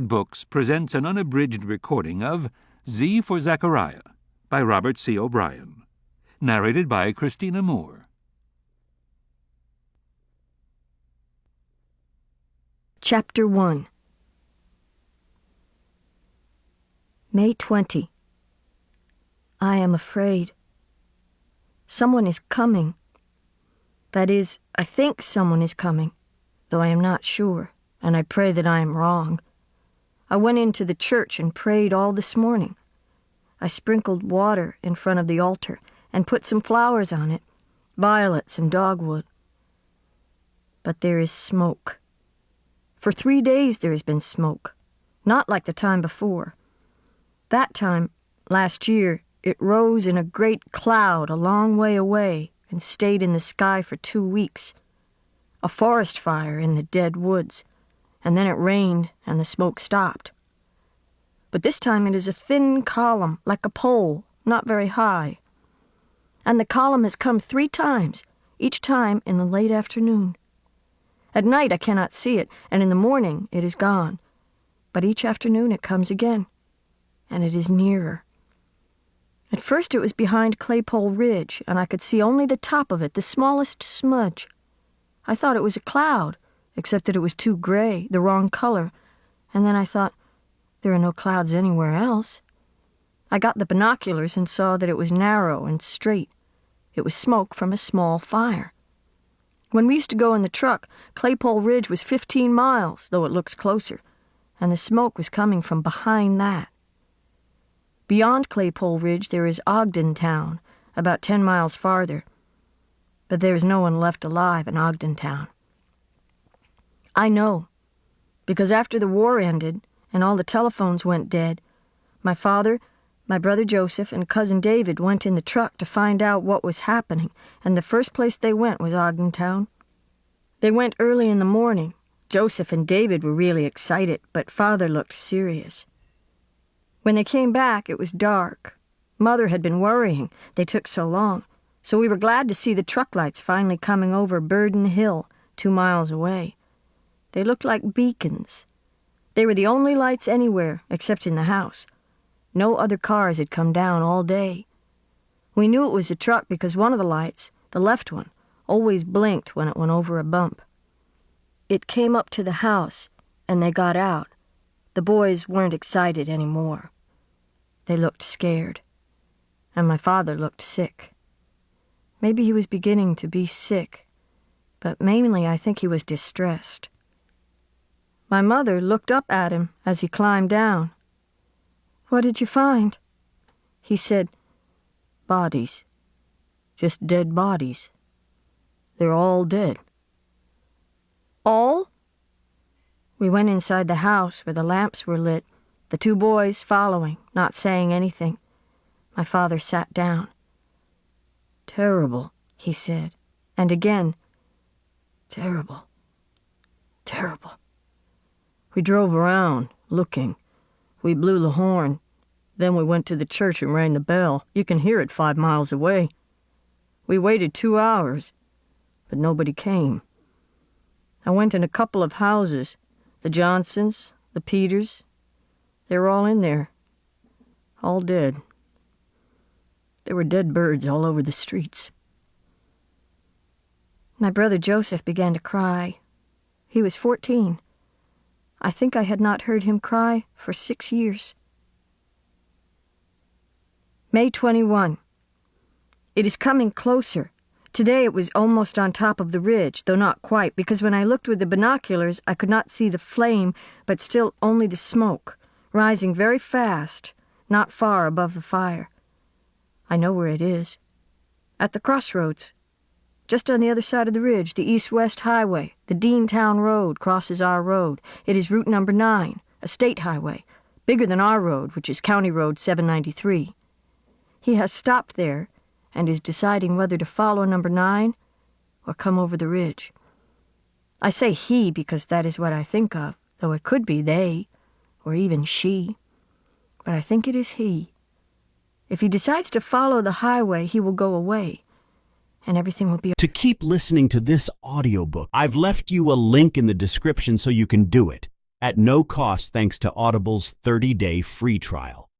Books presents an unabridged recording of Z for Zachariah by Robert C. O'Brien, narrated by Christina Moore. Chapter 1. May 20. I am afraid. Someone is coming. That is, I think someone is coming, though I am not sure, and I pray that I am wrong. I went into the church and prayed all this morning. I sprinkled water in front of the altar and put some flowers on it, violets and dogwood. But there is smoke. For 3 days there has been smoke, not like the time before. That time, last year, it rose in a great cloud a long way away and stayed in the sky for 2 weeks. A forest fire in the dead woods, and then it rained and the smoke stopped. But this time it is a thin column, like a pole, not very high. And the column has come 3 times, each time in the late afternoon. At night I cannot see it, and in the morning it is gone. But each afternoon it comes again, and it is nearer. At first it was behind Claypole Ridge, and I could see only the top of it, the smallest smudge. I thought it was a cloud, except that it was too gray, the wrong color, and then I thought, there are no clouds anywhere else. I got the binoculars and saw that it was narrow and straight. It was smoke from a small fire. When we used to go in the truck, Claypole Ridge was 15 miles, though it looks closer, and the smoke was coming from behind that. Beyond Claypole Ridge there is Ogden Town, about 10 miles farther, but there is no one left alive in Ogden Town. I know, because after the war ended and all the telephones went dead, my father, my brother Joseph, and cousin David went in the truck to find out what was happening, and the first place they went was Ogden Town. They went early in the morning. Joseph and David were really excited, but Father looked serious. When they came back, it was dark. Mother had been worrying. They took so long. So we were glad to see the truck lights finally coming over Burden Hill, 2 miles away. They looked like beacons. They were the only lights anywhere, except in the house. No other cars had come down all day. We knew it was a truck because one of the lights, the left one, always blinked when it went over a bump. It came up to the house, and they got out. The boys weren't excited anymore. They looked scared, and my father looked sick. Maybe he was beginning to be sick, but mainly I think he was distressed. My mother looked up at him as he climbed down. "What did you find?" He said, "Bodies. Just dead bodies. They're all dead." "All?" We went inside the house where the lamps were lit, the 2 boys following, not saying anything. My father sat down. "Terrible," he said, and again, "Terrible. Terrible." We drove around, looking. We blew the horn. Then we went to the church and rang the bell. You can hear it 5 miles away. We waited 2 hours, but nobody came. I went in a couple of houses, the Johnsons, the Peters. They were all in there, all dead. There were dead birds all over the streets. My brother Joseph began to cry. He was 14. I think I had not heard him cry for 6 years. May 21. It is coming closer. Today it was almost on top of the ridge, though not quite, because when I looked with the binoculars, I could not see the flame, but still only the smoke, rising very fast, not far above the fire. I know where it is. At the crossroads. Just on the other side of the ridge, the east-west highway, the Deantown Road crosses our road. It is Route number 9, a state highway, bigger than our road, which is County Road 793. He has stopped there and is deciding whether to follow number 9 or come over the ridge. I say he because that is what I think of, though it could be they, or even she. But I think it is he. If he decides to follow the highway, he will go away, and everything will be... To keep listening to this audiobook, I've left you a link in the description so you can do it. at no cost thanks to Audible's 30-day free trial.